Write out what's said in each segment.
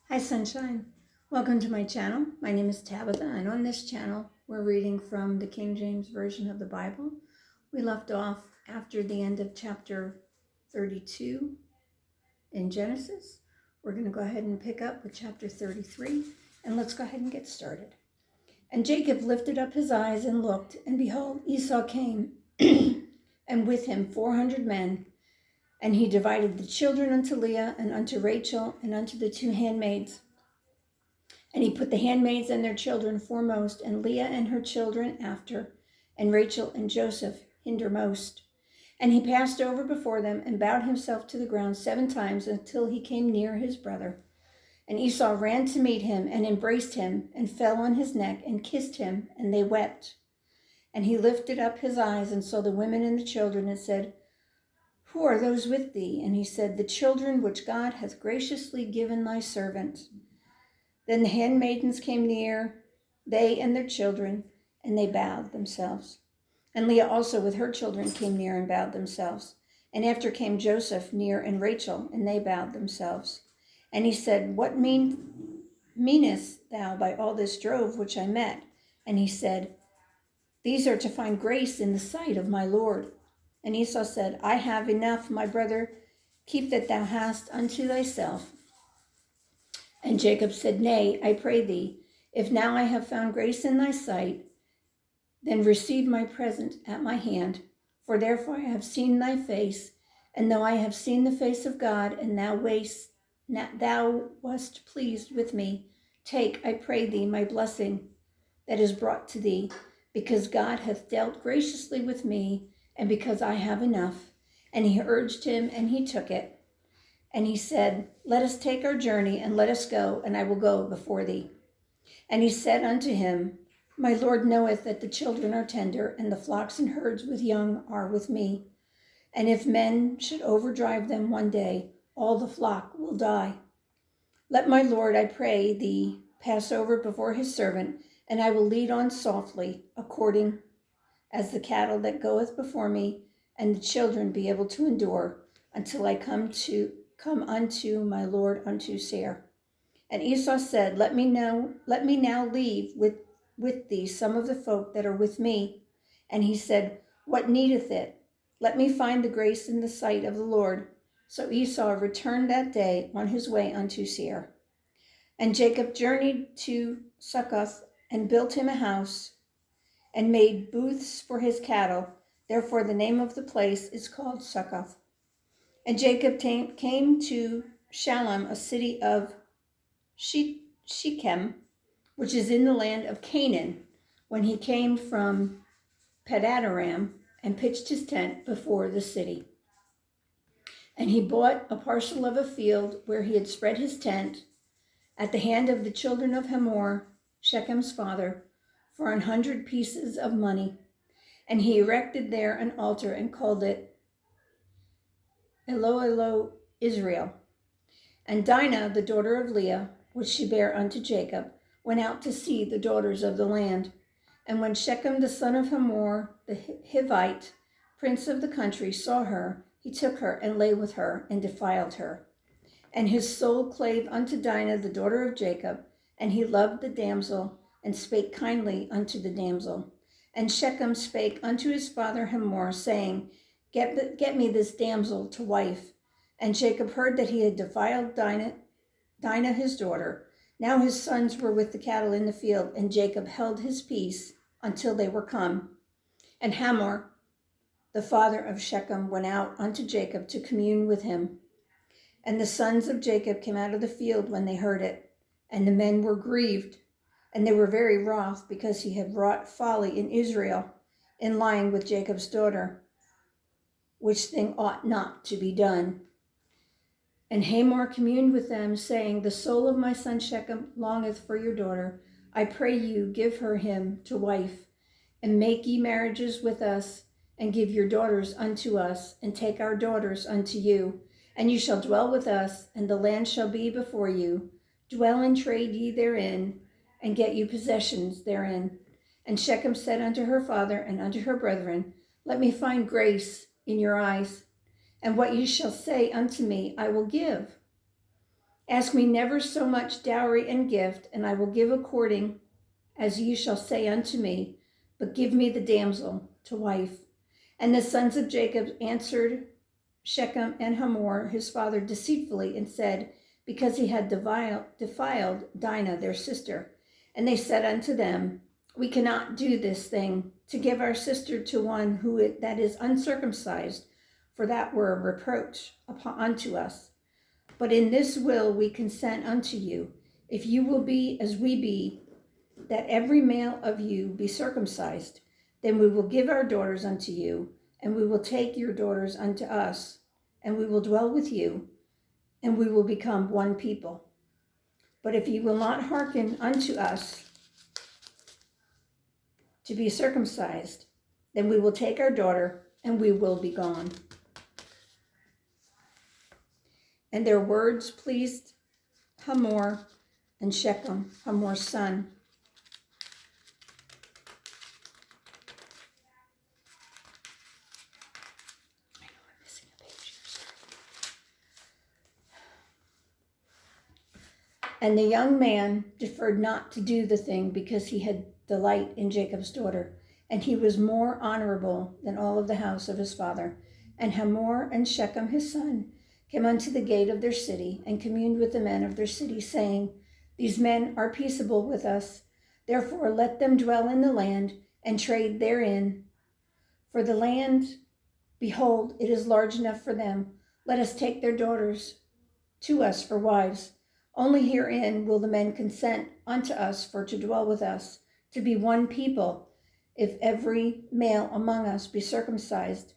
Hi Sunshine, welcome to my channel. My name is Tabitha and on this channel we're reading from the King James Version of the Bible. We left off after the end of chapter 32 in Genesis. We're going to go ahead and pick up with chapter 33 and let's go ahead and get started. And Jacob lifted up his eyes and looked, and behold, Esau came and with him 400 men. And he divided the children unto Leah and unto Rachel and unto the two handmaids. And he put the handmaids and their children foremost, and Leah and her children after, and Rachel and Joseph hindermost. And he passed over before them and bowed himself to the ground 7 times until he came near his brother. And Esau ran to meet him and embraced him and fell on his neck and kissed him, and they wept. And he lifted up his eyes and saw the women and the children and said, Who are those with thee? And he said, The children which God hath graciously given thy servant. Then the handmaidens came near, they and their children, and they bowed themselves. And Leah also with her children came near and bowed themselves. And after came Joseph near and Rachel, and they bowed themselves. And he said, What meanest thou by all this drove which I met? And he said, These are to find grace in the sight of my Lord. And Esau said, I have enough, my brother, keep that thou hast unto thyself. And Jacob said, Nay, I pray thee, if now I have found grace in thy sight, then receive my present at my hand. For therefore I have seen thy face, and though I have seen the face of God, and thou wast pleased with me, take, I pray thee, my blessing that is brought to thee, because God hath dealt graciously with me, and because I have enough. And he urged him, and he took it. And he said, Let us take our journey, and let us go, and I will go before thee. And he said unto him, My Lord knoweth that the children are tender, and the flocks and herds with young are with me. And if men should overdrive them one day, all the flock will die. Let my Lord, I pray thee, pass over before his servant, and I will lead on softly, according as the cattle that goeth before me, and the children be able to endure, until I come unto my Lord unto Seir. And Esau said, Let me now leave with thee some of the folk that are with me. And he said, What needeth it? Let me find the grace in the sight of the Lord. So Esau returned that day on his way unto Seir. And Jacob journeyed to Succoth and built him a house and made booths for his cattle. Therefore the name of the place is called Succoth. And Jacob came to Shalem, a city of Shechem, which is in the land of Canaan, when he came from Padanaram and pitched his tent before the city. And he bought a parcel of a field where he had spread his tent at the hand of the children of Hamor, Shechem's father, for 100 pieces of money. And he erected there an altar and called it Elo Israel. And Dinah, the daughter of Leah, which she bare unto Jacob, went out to see the daughters of the land. And when Shechem the son of Hamor, the Hivite, prince of the country, saw her, he took her and lay with her and defiled her. And his soul clave unto Dinah, the daughter of Jacob, and he loved the damsel and spake kindly unto the damsel. And Shechem spake unto his father Hamor, saying, Get me this damsel to wife. And Jacob heard that he had defiled Dinah his daughter. Now his sons were with the cattle in the field, and Jacob held his peace until they were come. And Hamor, the father of Shechem, went out unto Jacob to commune with him. And the sons of Jacob came out of the field when they heard it. And the men were grieved, and they were very wroth, because he had wrought folly in Israel, in lying with Jacob's daughter, which thing ought not to be done. And Hamor communed with them, saying, The soul of my son Shechem longeth for your daughter. I pray you, give her him to wife, and make ye marriages with us, and give your daughters unto us, and take our daughters unto you. And you shall dwell with us, and the land shall be before you. Dwell and trade ye therein, and get you possessions therein. And Shechem said unto her father and unto her brethren, Let me find grace in your eyes, and what ye shall say unto me I will give. Ask me never so much dowry and gift, and I will give according as you shall say unto me, but give me the damsel to wife. And the sons of Jacob answered Shechem and Hamor his father deceitfully, and said, because he had defiled Dinah their sister. And they said unto them, we cannot do this thing, to give our sister to one that is uncircumcised, for that were a reproach unto us. But in this will we consent unto you, if you will be as we be, that every male of you be circumcised, then we will give our daughters unto you, and we will take your daughters unto us, and we will dwell with you, and we will become one people. But if you will not hearken unto us to be circumcised, then we will take our daughter, and we will be gone. And their words pleased Hamor and Shechem, Hamor's son. I know I'm missing a page here. And the young man deferred not to do the thing, because he had delight in Jacob's daughter, and he was more honorable than all of the house of his father. And Hamor and Shechem his son came unto the gate of their city, and communed with the men of their city, saying, these men are peaceable with us, therefore let them dwell in the land, and trade therein. For the land, behold, it is large enough for them. Let us take their daughters to us for wives. Only herein will the men consent unto us for to dwell with us, to be one people, if every male among us be circumcised,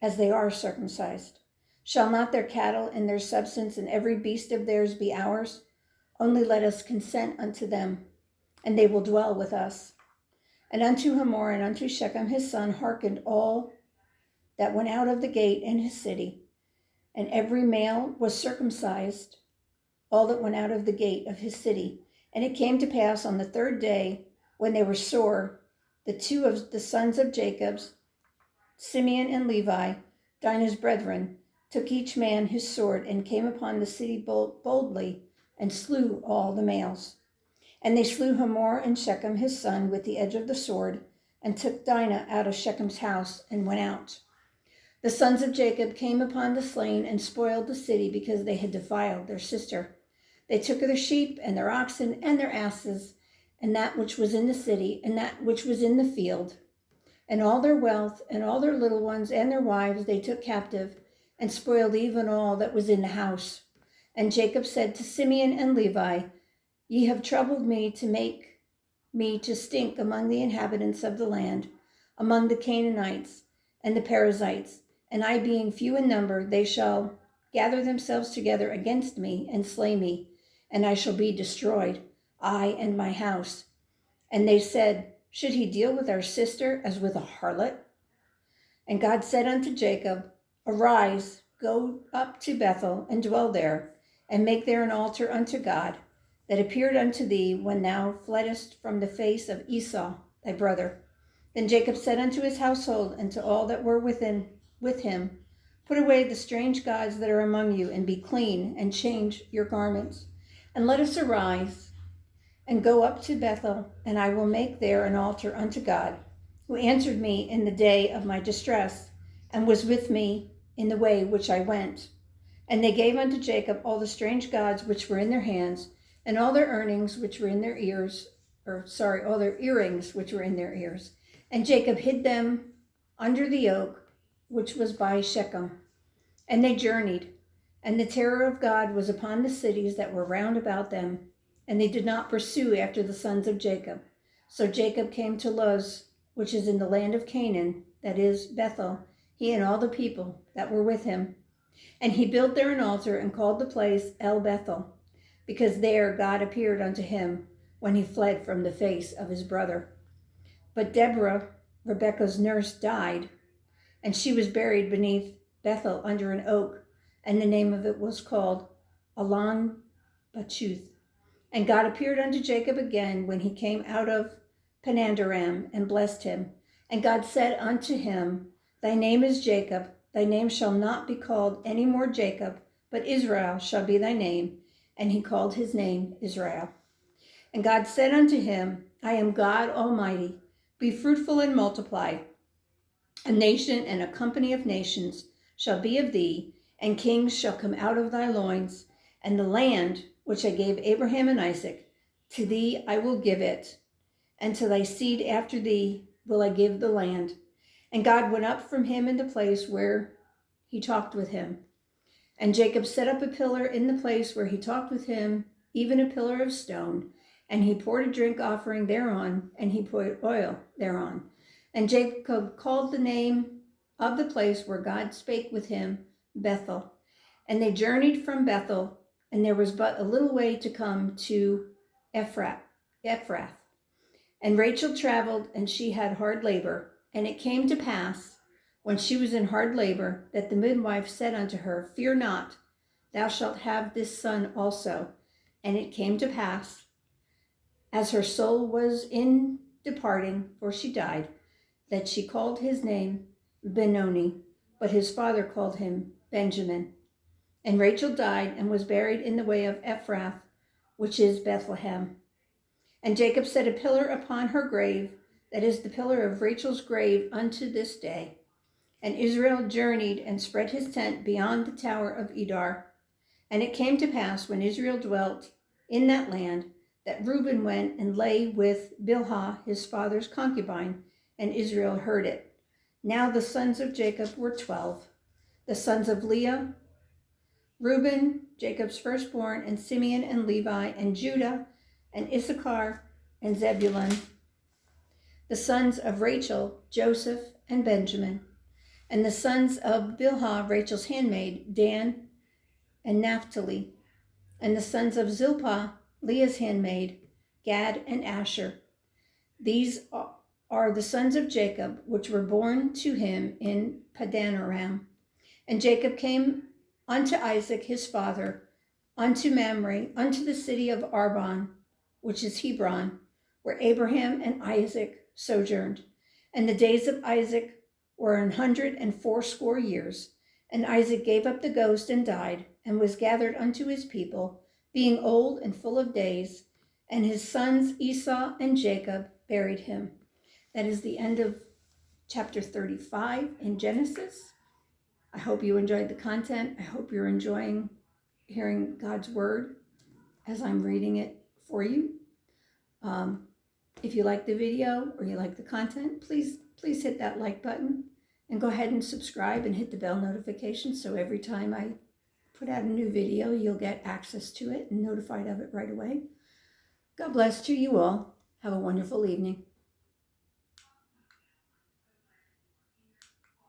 as they are circumcised. Shall not their cattle and their substance and every beast of theirs be ours? Only let us consent unto them, and they will dwell with us. And unto Hamor and unto Shechem his son hearkened all that went out of the gate in his city, and every male was circumcised, all that went out of the gate of his city. And it came to pass on the third day, when they were sore, the two of the sons of Jacob, Simeon and Levi, Dinah's brethren, took each man his sword, and came upon the city boldly, and slew all the males. And they slew Hamor and Shechem his son with the edge of the sword, and took Dinah out of Shechem's house, and went out. The sons of Jacob came upon the slain, and spoiled the city, because they had defiled their sister. They took their sheep, and their oxen, and their asses, and that which was in the city, and that which was in the field, and all their wealth, and all their little ones, and their wives they took captive, and spoiled even all that was in the house. And Jacob said to Simeon and Levi, ye have troubled me to make me to stink among the inhabitants of the land, among the Canaanites and the Perizzites, and I being few in number, they shall gather themselves together against me and slay me, and I shall be destroyed, I and my house. And they said, should he deal with our sister as with a harlot? And God said unto Jacob, arise, go up to Bethel, and dwell there, and make there an altar unto God, that appeared unto thee when thou fleddest from the face of Esau thy brother. Then Jacob said unto his household, and to all that were with him, put away the strange gods that are among you, and be clean, and change your garments. And let us arise, and go up to Bethel, and I will make there an altar unto God, who answered me in the day of my distress, and was with me in the way which I went. And they gave unto Jacob all the strange gods which were in their hands, and all their earrings which were in their ears, all their earrings which were in their ears. And Jacob hid them under the oak which was by Shechem. And they journeyed, and the terror of God was upon the cities that were round about them, and they did not pursue after the sons of Jacob. So Jacob came to Luz, which is in the land of Canaan, that is Bethel, he and all the people that were with him. And he built there an altar, and called the place El Bethel, because there God appeared unto him when he fled from the face of his brother. But Deborah, Rebekah's nurse, died, and she was buried beneath Bethel under an oak, and the name of it was called Allon Bachuth. And God appeared unto Jacob again when he came out of Panandaram, and blessed him. And God said unto him, thy name is Jacob, thy name shall not be called any more Jacob, but Israel shall be thy name, and he called his name Israel. And God said unto him, I am God Almighty. Be fruitful and multiply. A nation and a company of nations shall be of thee, and kings shall come out of thy loins. And the land which I gave Abraham and Isaac, to thee I will give it, and to thy seed after thee will I give the land. And God went up from him in the place where he talked with him. And Jacob set up a pillar in the place where he talked with him, even a pillar of stone. And he poured a drink offering thereon, and he put oil thereon. And Jacob called the name of the place where God spake with him, Bethel. And they journeyed from Bethel, and there was but a little way to come to Ephrath. And Rachel traveled, and she had hard labor. And it came to pass, when she was in hard labor, that the midwife said unto her, Fear not, thou shalt have this son also. And it came to pass, as her soul was in departing, for she died, that she called his name Benoni, but his father called him Benjamin. And Rachel died and was buried in the way of Ephrath, which is Bethlehem. And Jacob set a pillar upon her grave, that is the pillar of Rachel's grave unto this day. And Israel journeyed and spread his tent beyond the tower of Edar. And it came to pass, when Israel dwelt in that land, that Reuben went and lay with Bilhah his father's concubine, and Israel heard it. Now the sons of Jacob were 12. The sons of Leah, Reuben, Jacob's firstborn, and Simeon and Levi, and Judah, and Issachar, and Zebulun. The sons of Rachel, Joseph, and Benjamin. And the sons of Bilhah, Rachel's handmaid, Dan and Naphtali. And the sons of Zilpah, Leah's handmaid, Gad and Asher. These are the sons of Jacob, which were born to him in Padanaram. And Jacob came unto Isaac his father, unto Mamre, unto the city of Arbon, which is Hebron, where Abraham and Isaac sojourned. And the days of Isaac were 180 years. And Isaac gave up the ghost and died, and was gathered unto his people, being old and full of days. And his sons Esau and Jacob buried him. That is the end of chapter 35 in Genesis. I hope you enjoyed the content. I hope you're enjoying hearing God's word as I'm reading it for you. If you like the video or you like the content, please hit that like button and go ahead and subscribe and hit the bell notification so every time I put out a new video, you'll get access to it and notified of it right away. God bless to you all. Have a wonderful evening.